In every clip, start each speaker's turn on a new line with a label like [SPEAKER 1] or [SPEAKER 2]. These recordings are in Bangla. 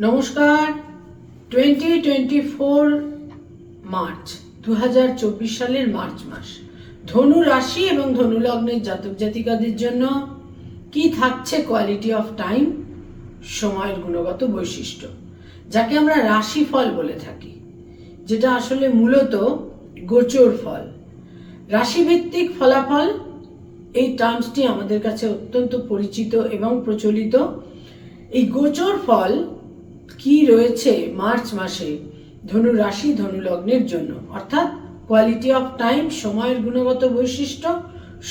[SPEAKER 1] নমস্কার। 2024 মার্চ 2024 সালের মার্চ মাস ধনু রাশি এবং ধনু লগ্নের জাতক জাতিকাদের জন্য কি থাকছে কোয়ালিটি অফ টাইম, সময়ের গুণগত বৈশিষ্ট্য, যাকে আমরা রাশি ফল বলে থাকি, যেটা আসলে মূলত গোচর ফল। রাশিভিত্তিক ফলাফল এই টার্মসটি আমাদের কাছে অত্যন্ত পরিচিত এবং প্রচলিত। এই গোচর ফল কি রয়েছে মার্চ মাসে ধনু রাশি ধনু লগ্নের জন্য, অর্থাৎ কোয়ালিটি অফ টাইম, সময়ের গুণগত বৈশিষ্ট্য,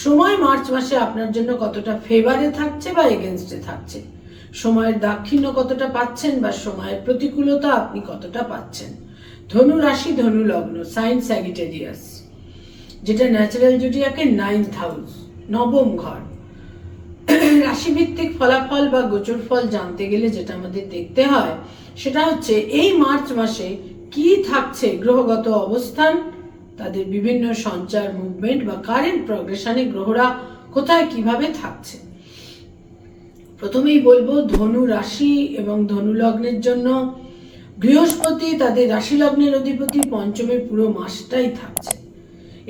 [SPEAKER 1] সময় মার্চ মাসে আপনার জন্য কতটা ফেভারে থাকছে বা এগেনস্টে থাকছে, সময়ের দাক্ষিণ্য কতটা পাচ্ছেন বা সময়ের প্রতিকূলতা আপনি কতটা পাচ্ছেন। ধনু রাশি ধনু লগ্ন, সাইন স্যাজিটেরিয়াস, যেটা ন্যাচারাল জোডিয়াকের 9th হাউস, নবম ঘর। রাশিভিত্তিক ফলাফল বা গোচর ফল জানতে গেলে যেটা আমাদের দেখতে হয় সেটা হচ্ছে এই মার্চ মাসে কি থাকছে গ্রহগত অবস্থান, তাদের বিভিন্ন সঞ্চার, মুভমেন্ট বা কারেন্ট প্রগ্রেশনে গ্রহরা কোথায় কিভাবে থাকছে। প্রথমেই বলবো ধনু রাশি এবং ধনু লগ্নের জন্য বৃহস্পতি তাদের রাশি লগ্নের অধিপতি পঞ্চমে পুরো মাসটাই থাকছে।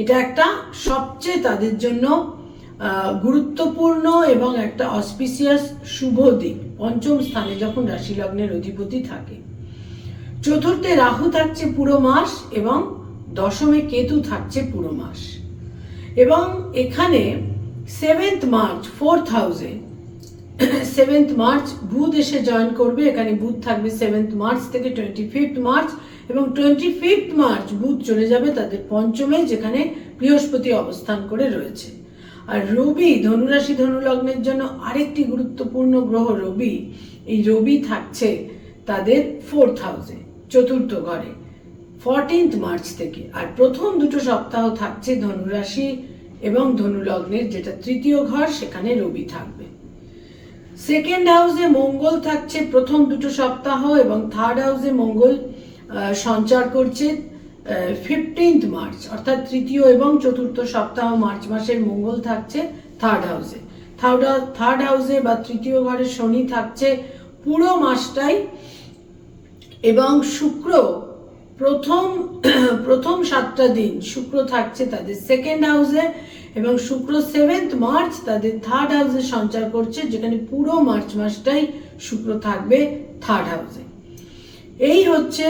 [SPEAKER 1] এটা একটা সবচেয়ে তাদের জন্য গুরুত্বপূর্ণ এবং একটা অসপিসিয়াস শুভ দিক, পঞ্চম স্থানে যখন রাশি লগ্নের অধিপতি থাকে। চতুর্থে রাহু থাকছে পুরো মাস এবং দশমে কেতু থাকছে পুরো মাস। এবং এখানে 7th মার্চ 4th হাউসে 7th মার্চ বুধ এসে জয়েন করবে। এখানে বুধ থাকবে 7th মার্চ থেকে 25th মার্চ, এবং 25th মার্চ বুধ চলে যাবে তাদের পঞ্চমে, যেখানে বৃহস্পতি অবস্থান করে রয়েছে। আর রবি ধনুরাশি ধনু লগ্নের জন্য আরেকটি গুরুত্বপূর্ণ গ্রহ রবি, এই রবি থাকছে তাদের 4th হাউসে, চতুর্থ ঘরে 14th মার্চ থেকে। আর প্রথম দুটো সপ্তাহ থাকছে ধনুরাশি এবং ধনু লগ্নের যেটা তৃতীয় ঘর, সেখানে রবি থাকবে। 2nd হাউসে মঙ্গল থাকছে প্রথম দুটো সপ্তাহ, এবং 3rd হাউসে মঙ্গল সঞ্চার করছে 15th মার্চ, অর্থাৎ তৃতীয় এবং চতুর্থ সপ্তাহ মার্চ মাসের মঙ্গল থাকছে 3rd হাউসে। 3rd হাউসে বা তৃতীয় ঘরে শনি থাকছে পুরো মাসটাই, এবং শুক্র প্রথম 7টা দিন শুক্র থাকছে তাদের 2nd হাউসে, এবং শুক্র 7th মার্চ তাদের 3rd হাউসে সঞ্চার করছে, যেখানে পুরো মার্চ মাসটাই শুক্র থাকবে 3rd হাউসে। এই হচ্ছে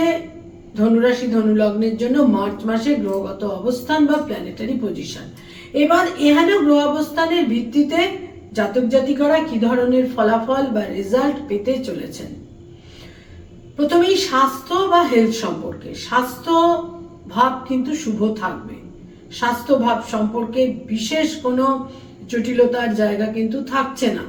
[SPEAKER 1] ধনুরাশি ধনু লগ্নের জন্য মার্চ মাসে গ্রহগত অবস্থান বা প্ল্যানেটারি পজিশন। এবার এহেন গ্রহ অবস্থানের ভিত্তিতে জাতক জাতিকারা কি ধরনের ফলাফল বা রেজাল্ট পেতে চলেছেন। প্রথমেই স্বাস্থ্য বা হেলথ সম্পর্কে। স্বাস্থ্য ভাব কিন্তু শুভ থাকবে। স্বাস্থ্য ভাব সম্পর্কে বিশেষ কোনো জটিলতার জায়গা কিন্তু থাকছে না।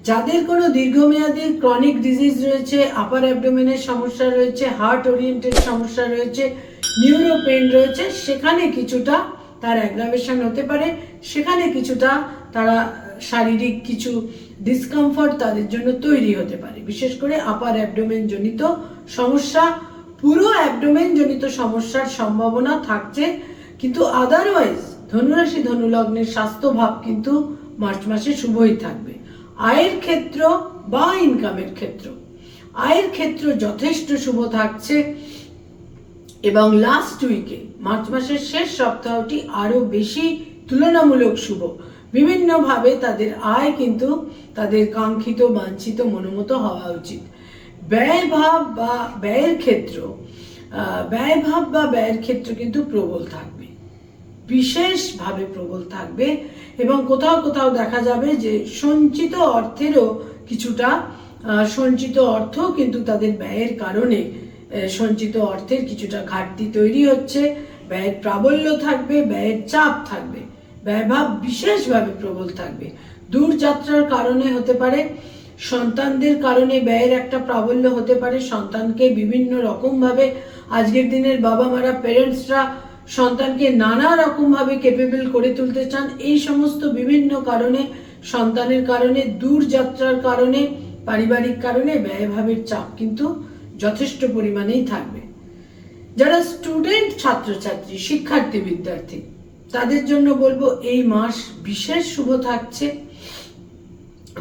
[SPEAKER 1] যাদের কোনো দীর্ঘমেয়াদী ক্রনিক ডিজিজ রয়েছে, আপার অ্যাবডোমেনের সমস্যা রয়েছে, হার্ট ওরিয়েন্টেড সমস্যা রয়েছে, নিউরো পেইন রয়েছে, সেখানে কিছুটা তার অ্যাগ্রাভেশন হতে পারে, সেখানে কিছুটা তারা শারীরিক কিছু ডিসকমফর্ট তাদের জন্য তৈরি হতে পারে। বিশেষ করে আপার অ্যাবডোমেন জনিত সমস্যা, পুরো অ্যাবডোমেন জনিত সমস্যার সম্ভাবনা থাকছে। কিন্তু আদারওয়াইজ ধনুরাশি ধনু লগ্নের স্বাস্থ্য ভাব কিন্তু মার্চ মাসে শুভই থাকবে। আয়ের ক্ষেত্র বা ইনকামের ক্ষেত্র, আয়ের ক্ষেত্র যথেষ্ট শুভ থাকছে, এবং লাস্ট উইকে মার্চ মাসের শেষ সপ্তাহটি আরো বেশি তুলনামূলক শুভ। বিভিন্নভাবে তাদের আয় কিন্তু তাদের কাঙ্ক্ষিত বাঞ্ছিত মনোমতো হওয়া উচিত। ব্যয়ভাব বা ব্যয়ের ক্ষেত্র কিন্তু প্রবল থাকবে, বিশেষভাবে প্রবল থাকবে। এবং কোথাও কোথাও দেখা যাবে যে সঞ্চিত অর্থেরও কিছুটা সঞ্চিত অর্থ কিন্তু তাদের ব্যয়ের কারণে সঞ্চিত অর্থের কিছুটা ঘাটতি তৈরি হচ্ছে। ব্যয়ের প্রাবল্য থাকবে, ব্যয়ের চাপ থাকবে, ব্যয়ভাব বিশেষভাবে প্রবল থাকবে। দূরযাত্রার কারণে হতে পারে, সন্তানদের কারণে ব্যয়ের একটা প্রাবল্য হতে পারে। সন্তানকে বিভিন্ন রকম ভাবে, আজকের দিনের বাবা মারা, পেরেন্টসরা সন্তানকে নানা রকম ভাবে ক্যাপেবল করে তুলতে চান। এই সমস্ত বিভিন্ন কারণে, সন্তানের কারণে, দূরযাত্রার কারণে, পারিবারিক কারণে ব্যয়ভাবের চাপ কিন্তু যথেষ্ট পরিমাণেই থাকবে। যারা স্টুডেন্ট, ছাত্রছাত্রী, শিক্ষার্থী, বিদ্যার্থী, তাদের জন্য বলবো এই মাস বিশেষ শুভ থাকছে।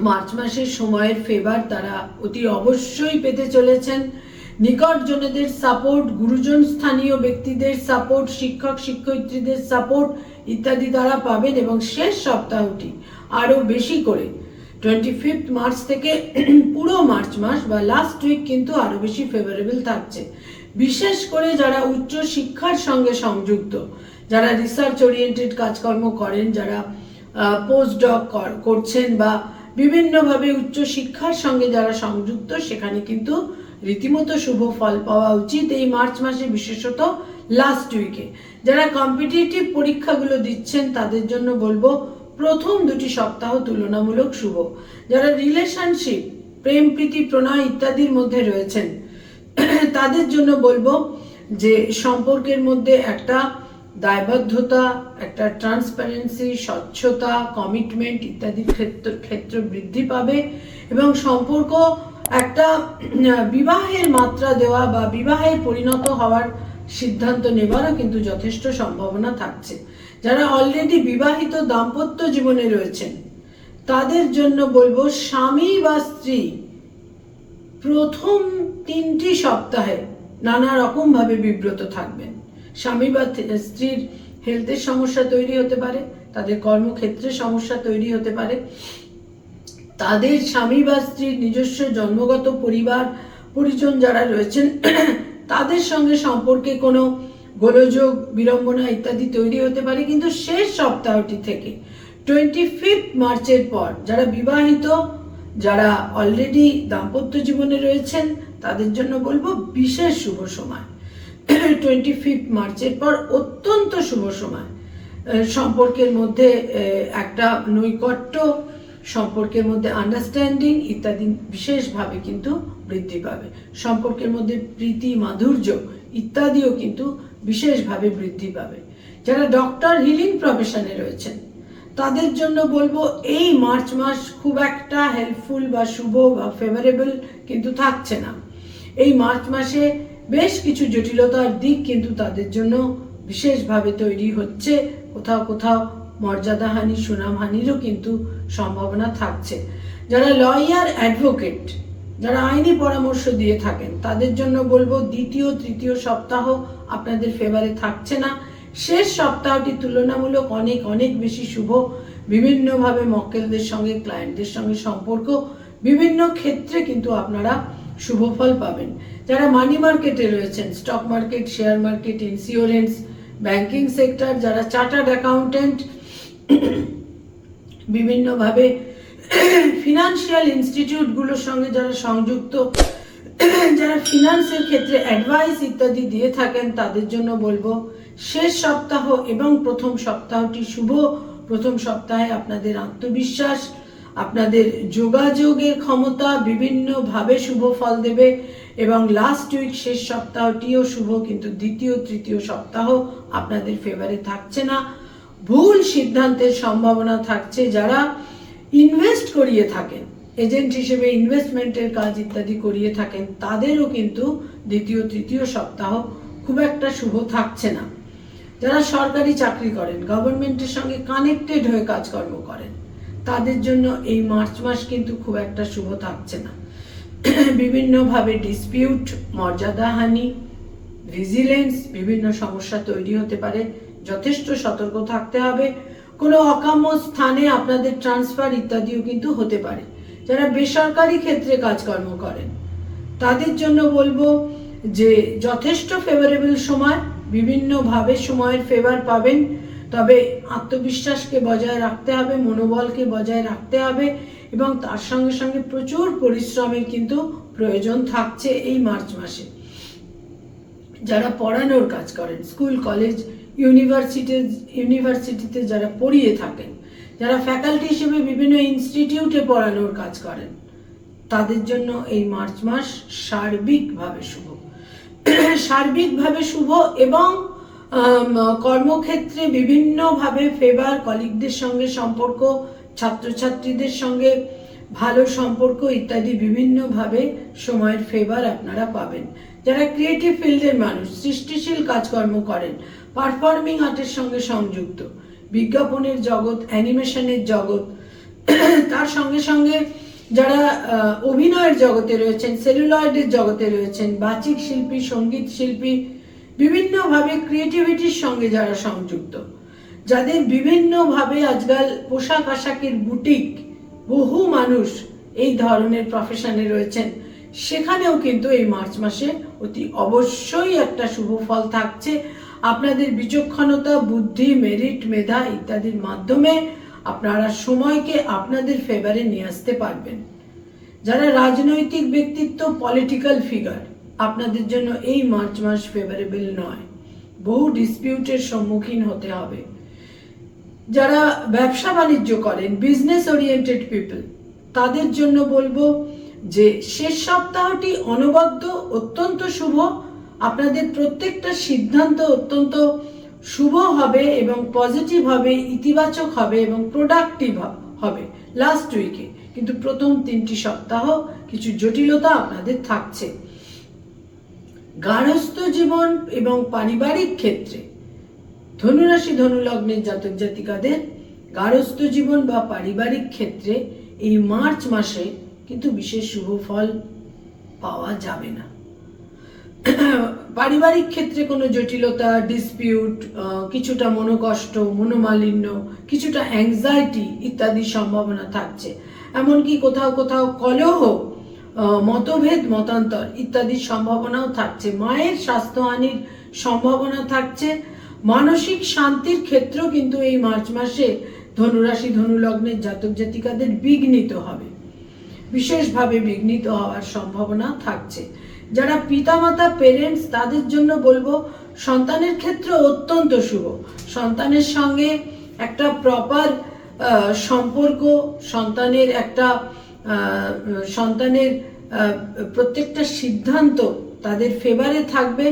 [SPEAKER 1] মার্চ মাসের সময়ের ফেভার তারা অতি অবশ্যই পেতে চলেছেন। নিকটজনদের সাপোর্ট, গুরুজন স্থানীয় ব্যক্তিদের সাপোর্ট, শিক্ষক শিক্ষয়িত্রীদের সাপোর্ট ইত্যাদি তারা পাবেন। এবং শেষ সপ্তাহটি আরো বেশি করে 25 মার্চ থেকে পুরো মার্চ মাস বা লাস্ট উইক কিন্তু আরো বেশি ফেভারেবল থাকছে। বিশেষ করে যারা উচ্চ শিক্ষার সঙ্গে সংযুক্ত, যারা রিসার্চ ওরিয়েন্টেড কাজকর্ম করেন, যারা পোস্ট ডক করছেন বা বিভিন্নভাবে উচ্চ শিক্ষার সঙ্গে যারা সংযুক্ত, সেখানে কিন্তু রীতিমতো শুভ ফল পাওয়া উচিত এই মার্চ মাসে, বিশেষত লাস্ট উইকে। যারা কম্পিটিটিভ পরীক্ষাগুলো দিচ্ছেন তাদের জন্য বলবো প্রথম 2টি সপ্তাহ তুলনামূলক শুভ। যারা রিলেশনশিপ, প্রেম প্রীতি প্রণয় ইত্যাদির মধ্যে রয়েছেন তাদের জন্য বলবো যে সম্পর্কের মধ্যে একটা দায়বদ্ধতা, একটা ট্রান্সপারেন্সি, স্বচ্ছতা, কমিটমেন্ট ইত্যাদির ক্ষেত্র বৃদ্ধি পাবে এবং সম্পর্ক একটা বিবাহের মাত্রা দেওয়া বা বিবাহে পরিণত হওয়ার সিদ্ধান্ত নেবারও কিন্তু যথেষ্ট সম্ভাবনা থাকছে। যারা অলরেডি বিবাহিত দাম্পত্য জীবনে রয়েছেন তাদের জন্য বলবো স্বামী বা স্ত্রী প্রথম 3টি সপ্তাহে নানা রকম ভাবে বিব্রত থাকবেন। স্বামী বা স্ত্রীর হেলথের সমস্যা তৈরি হতে পারে, তাদের কর্মক্ষেত্রে সমস্যা তৈরি হতে পারে, তাদের স্বামী বা স্ত্রীর নিজস্ব জন্মগত পরিবার পরিজন যারা রয়েছেন তাদের সঙ্গে সম্পর্কে কোনো গোলযোগ, বিড়ম্বনা ইত্যাদি তৈরি হতে পারে। কিন্তু শেষ সপ্তাহটি থেকে 25 মার্চের পর যারা বিবাহিত, যারা অলরেডি দাম্পত্য জীবনে রয়েছেন তাদের জন্য বলবো বিশেষ শুভ সময়। 25 মার্চের পর অত্যন্ত শুভ সময়। সম্পর্কের মধ্যে একটা নৈকট্য, সম্পর্কের মধ্যে আন্ডারস্ট্যান্ডিং ইত্যাদি বিশেষভাবে কিন্তু বৃদ্ধি পাবে। সম্পর্কের মধ্যে প্রীতি, মাধুর্য ইত্যাদিও কিন্তু বিশেষভাবে বৃদ্ধি পাবে। যারা ডক্টর, হিলিং প্রফেশনে রয়েছেন তাদের জন্য বলবো এই মার্চ মাস খুব একটা হেল্পফুল বা শুভ বা ফেভারেবল কিন্তু থাকছে না। এই মার্চ মাসে বেশ কিছু জটিলতার দিক কিন্তু তাদের জন্য বিশেষভাবে তৈরি হচ্ছে। কোথাও কোথাও মর্যাদাহানি, সুনামহানিরও কিন্তু সম্ভাবনা থাকছে। যারা লয়ার, অ্যাডভোকেট, যারা আইনি পরামর্শ দিয়ে থাকেন তাদের জন্য বলবো 2য় 3য় সপ্তাহ আপনাদের ফেভারে থাকছে না। শেষ সপ্তাহটি তুলনামূলক অনেক অনেক বেশি শুভ। বিভিন্নভাবে মক্কেলদের সঙ্গে, ক্লায়েন্টদের সঙ্গে সম্পর্ক, বিভিন্ন ক্ষেত্রে কিন্তু আপনারা শুভ ফল পাবেন। যারা মানি মার্কেটে রয়েছেন, stock market, share market, insurance, banking sector, যারা চার্টার্ড অ্যাকাউন্টেন্ট, বিভিন্নভাবে ফিনান্সিয়াল ইনস্টিটিউটগুলোর সঙ্গে যারা সংযুক্ত, যারা ফিনান্সের ক্ষেত্রে অ্যাডভাইস ইত্যাদি দিয়ে থাকেন তাদের জন্য বলবো শেষ সপ্তাহ এবং প্রথম সপ্তাহটি শুভ। প্রথম সপ্তাহে আপনাদের আত্মবিশ্বাস, আপনাদের যোগাযোগের ক্ষমতা বিভিন্নভাবে শুভ ফল দেবে এবং লাস্ট উইক শেষ সপ্তাহটিও শুভ। কিন্তু 2য় 3য় সপ্তাহ আপনাদের ফেভারে থাকছে না। ভুল সিদ্ধান্তের সম্ভাবনা থাকছে। যারা ইনভেস্ট করিয়ে থাকেন, এজেন্ট হিসেবে ইনভেস্টমেন্টের কাজ ইত্যাদি করিয়ে থাকেন তাদেরও কিন্তু 2য় 3য় সপ্তাহ খুব একটা শুভ থাকছে না। যারা সরকারি চাকরি করেন, গভর্নমেন্টের সঙ্গে কানেক্টেড হয়ে কাজকর্ম করেন তাদের জন্য এই মার্চ মাস কিন্তু খুব একটা শুভ থাকছে না। বিভিন্নভাবে ডিসপিউট, মর্যাদাহানি, ভিজিলেন্স, বিভিন্ন সমস্যা তৈরি হতে পারে। যথেষ্ট সতর্ক থাকতে হবে। কোনো অকাম্য স্থানে আপনাদের ট্রান্সফার ইত্যাদিও কিন্তু হতে পারে। যারা বেসরকারি ক্ষেত্রে কাজকর্ম করেন তাদের জন্য বলবো যে যথেষ্ট ফেভারেবল সময়, বিভিন্নভাবে সময়ের ফেভার পাবেন। তবে আত্মবিশ্বাসকে বজায় রাখতে হবে, মনোবলকে বজায় রাখতে হবে এবং তার সঙ্গে সঙ্গে প্রচুর পরিশ্রমের কিন্তু প্রয়োজন থাকছে এই মার্চ মাসে। যারা পড়ানোর কাজ করেন, স্কুল, কলেজ, ইউনিভার্সিটিতে যারা পড়িয়ে থাকেন, যারা ফ্যাকাল্টি হিসেবে বিভিন্ন ইনস্টিটিউটে পড়ানোর কাজ করেন তাদের জন্য এই মার্চ মাস সার্বিকভাবে শুভ। সার্বিকভাবে শুভ এবং কর্মক্ষেত্রে বিভিন্নভাবে ফেভার, কলিগদের সঙ্গে সম্পর্ক, ছাত্রছাত্রীদের সঙ্গে ভালো সম্পর্ক ইত্যাদি বিভিন্নভাবে সময়ের ফেভার আপনারা পাবেন। যারা ক্রিয়েটিভ ফিল্ডের মানুষ, সৃষ্টিশীল কাজকর্ম করেন, পারফর্মিং আর্টের সঙ্গে সংযুক্ত, বিজ্ঞাপনের জগৎ, অ্যানিমেশনের জগৎ, তার সঙ্গে সঙ্গে যারা অভিনয়ের জগতে রয়েছেন, সেলুলয়েডের জগতে রয়েছেন, বাচিক শিল্পী, সঙ্গীত শিল্পী, বিভিন্নভাবে ক্রিয়েটিভিটির সঙ্গে যারা সংযুক্ত, যাদের বিভিন্নভাবে আজকাল পোশাক আশাকের বুটিক, বহু মানুষ এই ধরনের প্রফেশনে রয়েছেন, সেখানেও কিন্তু এই মার্চ মাসে অতি অবশ্যই একটা শুভ ফল থাকছে। আপনাদের বিচক্ষণতা, বুদ্ধি, মেরিট, মেধা ইত্যাদির মাধ্যমে আপনারা সময়কে আপনাদের ফেভারে নিয়ে আসতে পারবেন। যারা রাজনৈতিক ব্যক্তিত্ব, পলিটিক্যাল ফিগার, আপনাদের জন্য এই মার্চ মাস ফেভারেবল নয়, বহু ডিসপিউটের সম্মুখীন হতে হবে। যারা ব্যবসা বাণিজ্য করেন, বিজনেস ওরিয়েন্টেড পিপল, তাদের জন্য বলবো যে শেষ সপ্তাহটি অনবদ্য, অত্যন্ত শুভ। আপনাদের প্রত্যেকটা সিদ্ধান্ত অত্যন্ত শুভ হবে এবং পজিটিভ হবে, ইতিবাচক হবে এবং প্রোডাক্টিভ হবে লাস্ট উইকে। কিন্তু প্রথম 3টি সপ্তাহ কিছু জটিলতা আপনাদের থাকছে। গার্হস্থ্য জীবন এবং পারিবারিক ক্ষেত্রে ধনুরাশি, ধনুলগ্নের জাতক জাতিকাদের গার্হস্থ্য জীবন বা পারিবারিক ক্ষেত্রে এই মার্চ মাসে কিন্তু বিশেষ শুভ ফল পাওয়া যাবে না। পারিবারিক ক্ষেত্রে কোনো জটিলতা, ডিসপিউট, কিছুটা মনোকষ্ট, মনোমালিন্য, কিছুটা অ্যাংজাইটি ইত্যাদির সম্ভাবনা থাকছে। এমনকি কোথাও কোথাও কলহ, মতভেদ, মতান্তর ইত্যাদির সম্ভাবনাও থাকছে। মায়ের স্বাস্থ্যহানির সম্ভাবনা থাকছে। মানসিক শান্তির ক্ষেত্র কিন্তু এই মার্চ মাসে ধনুরাশি, ধনুলগ্নের জাতক জাতিকাদের বিঘ্নিত হবে, বিশেষভাবে বিঘ্নিত হওয়ার সম্ভাবনা থাকছে। যারা পিতামাতা, পেরেন্টস, তাদের জন্য বলবো সন্তানের ক্ষেত্রে অত্যন্ত শুভ। সন্তানের সঙ্গে একটা প্রপার সম্পর্ক, সন্তানের প্রত্যেকটা সিদ্ধান্ত তাদের ফেভারে থাকবে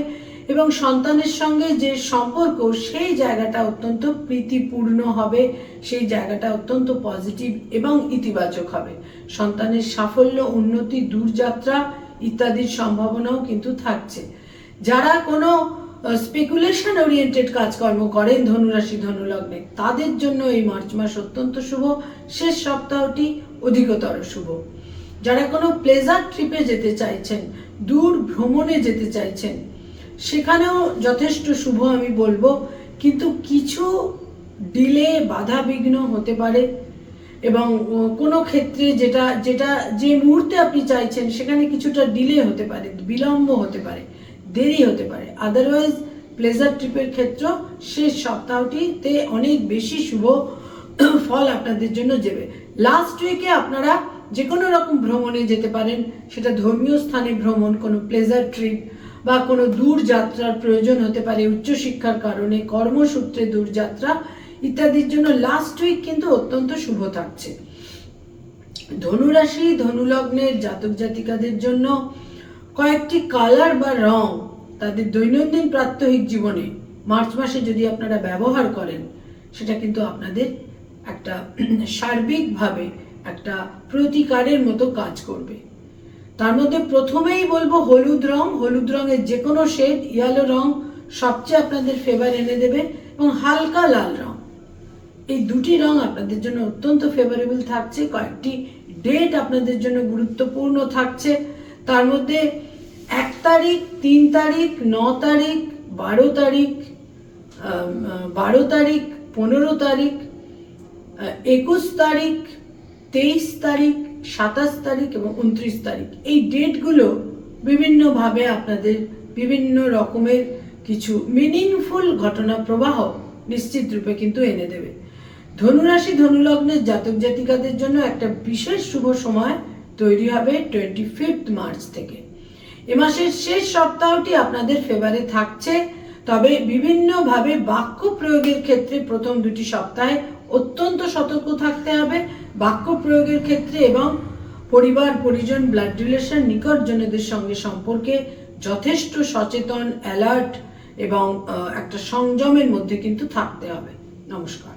[SPEAKER 1] এবং সন্তানের সঙ্গে যে সম্পর্ক, সেই জায়গাটা অত্যন্ত প্রীতিপূর্ণ হবে, সেই জায়গাটা অত্যন্ত পজিটিভ এবং ইতিবাচক হবে। সন্তানের সাফল্য, উন্নতি, দূরযাত্রা ইত্যাদির সম্ভাবনাও কিন্তু থাকছে। যারা কোনো স্পেকুলেশন ওরিয়েন্টেড কাজকর্ম করেন ধনুরাশি, ধনুলগ্নে, তাদের জন্য এই মার্চ মাস অত্যন্ত শুভ। শেষ সপ্তাহটি অধিকতর শুভ। যারা কোনো প্লেজার ট্রিপে যেতে চাইছেন, দূর ভ্রমণে যেতে চাইছেন, সেখানেও যথেষ্ট শুভ আমি বলবো। কিন্তু কিছু ডিলে, বাধা বিঘ্ন হতে পারে এবং কোনো ক্ষেত্রে যে মুহূর্তে আপনি চাইছেন সেখানে কিছুটা ডিলে হতে পারে, বিলম্ব হতে পারে, দেরি হতে পারে। আদারওয়াইজ প্লেজার ট্রিপের ক্ষেত্রে শেষ সপ্তাহটিতে অনেক বেশি শুভ ফল আপনাদের জন্য যাবে। লাস্ট উইকে আপনারা যে কোনো রকম ভ্রমণে যেতে পারেন, সেটা ধর্মীয় স্থানে ভ্রমণ, কোনো প্লেজার ট্রিপ বা কোনো দূর যাত্রার প্রয়োজন হতে পারে, উচ্চশিক্ষার কারণে, কর্মসূত্রে দূরযাত্রা ইত্যাদির জন্য লাস্ট উইক কিন্তু অত্যন্ত শুভ থাকছে। ধনুরাশি, ধনুলগ্নের জাতক জাতিকাদের জন্য কয়েকটি কালার বা রং তাদের দৈনন্দিন প্রাত্যহিক জীবনে মার্চ মাসে যদি আপনারা ব্যবহার করেন, সেটা কিন্তু আপনাদের একটা সার্বিকভাবে একটা প্রতিকারের মতো কাজ করবে। তার মধ্যে প্রথমেই বলবো হলুদ রং। হলুদ রঙের যে কোনো শেড, ইয়েলো রং সবচেয়ে আপনাদের ফেভার এনে দেবে এবং হালকা লাল রং, এই দুটি রং আপনাদের জন্য অত্যন্ত ফেভারেবল থাকছে। কয়েকটি ডেট আপনাদের জন্য গুরুত্বপূর্ণ থাকছে। তার মধ্যে 1 তারিখ, 3 তারিখ, 9 তারিখ, 12 তারিখ, 15 তারিখ, 21 তারিখ, 23 তারিখ, 27 তারিখ এবং 29 তারিখ, এই ডেটগুলো বিভিন্নভাবে আপনাদের বিভিন্ন রকমের কিছু মিনিংফুল ঘটনা প্রবাহ নিশ্চিত রূপে কিন্তু এনে দেবে। ধনুরাশি, ধনুলগ্নের জাতক জাতিকাদের জন্য একটা বিশেষ শুভ সময় তৈরি হবে 25 মার্চ থেকে। এ মাসের শেষ সপ্তাহটি আপনাদের ফেভারে থাকছে, তবে বিভিন্নভাবে বাক্য প্রয়োগের ক্ষেত্রে প্রথম 2টি সপ্তাহে অত্যন্ত সতর্ক থাকতে হবে বাক্য প্রয়োগের ক্ষেত্রে, এবং পরিবার, পরিজন, ব্লাড রিলেশন, নিকটজনদের সঙ্গে সম্পর্কে যথেষ্ট সচেতন, অ্যালার্ট এবং একটা সংযমের মধ্যে কিন্তু থাকতে হবে। নমস্কার।